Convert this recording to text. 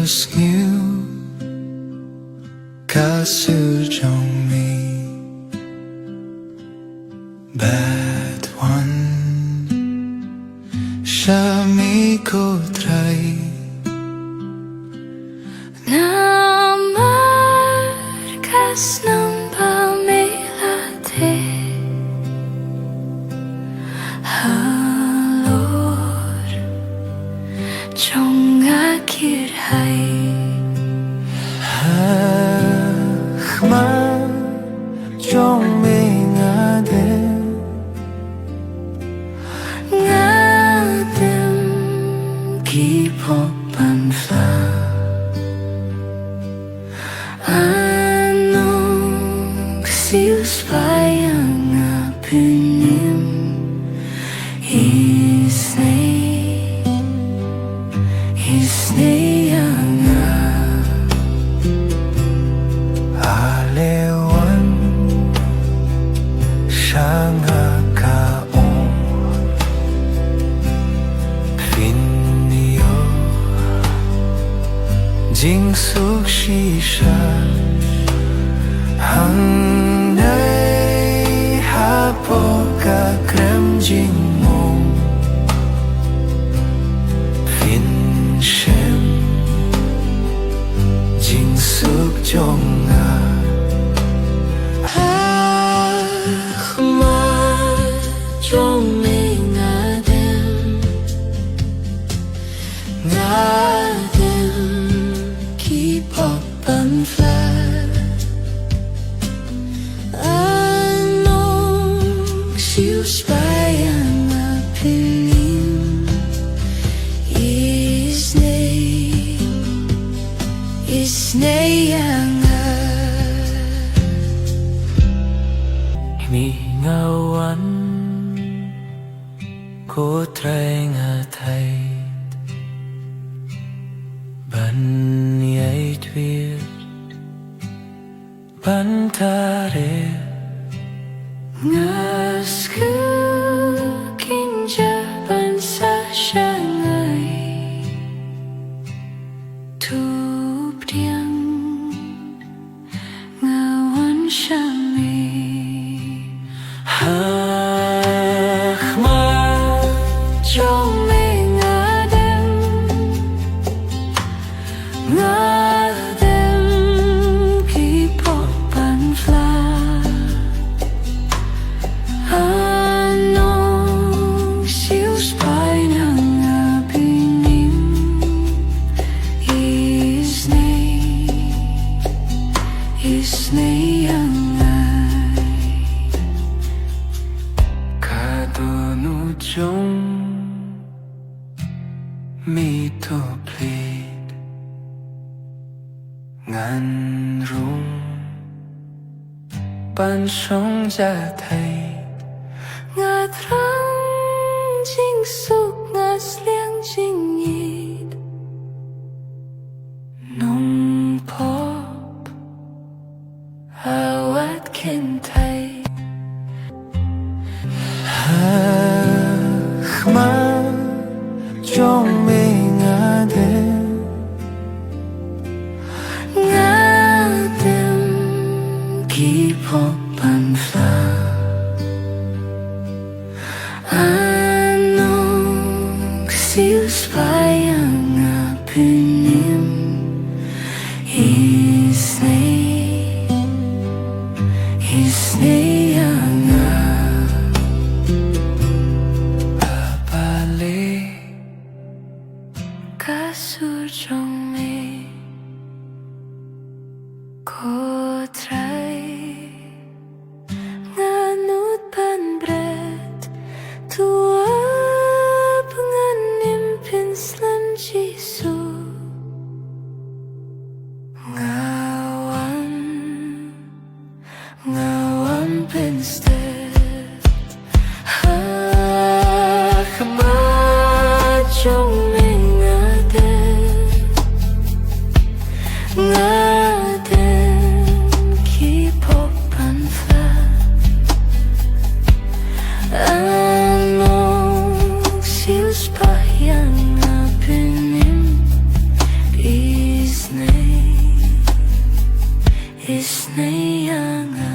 was new 가수 정리 bad one Shami ko trai Namarkas ng pamilate Halor Trong akir hay Hakma Trong ngade Ngadem Kipopan fla Anong sius bayang apinim Isnay ang Alewan Siyang kaong Pinyo Jing suk shisha Hang nay hapo ka krem jing mong Fin shem Jing suk jong nga Trong ngadem Kipopan fla Anong sius bayang apilim Isnay ang Himingawan Ko trai ngait Ban yai twir Ban tare Ngas ke kinjaban sa Shanghai Tub diang ngawan syami Hakma Trong ngadem Ngadem Kipopan fla Anong sius bayang apinim Isnay ang Kadonujong Mito plit Ngan rung Ban song ja thai Nga trang jing suk ngas liang jing yid Nong pop awat kintai Hakma Trong ngade Ngadem Kipopan fla Anong sius bayang apinim Isnay ang Babalik Kasur trong me Ko trai Nganut pan bret Tua penganim pinslan Jisu Ngawan pinsted Hakma trong Ngadem Kipopan fla Anong sius bayang apinim snayanga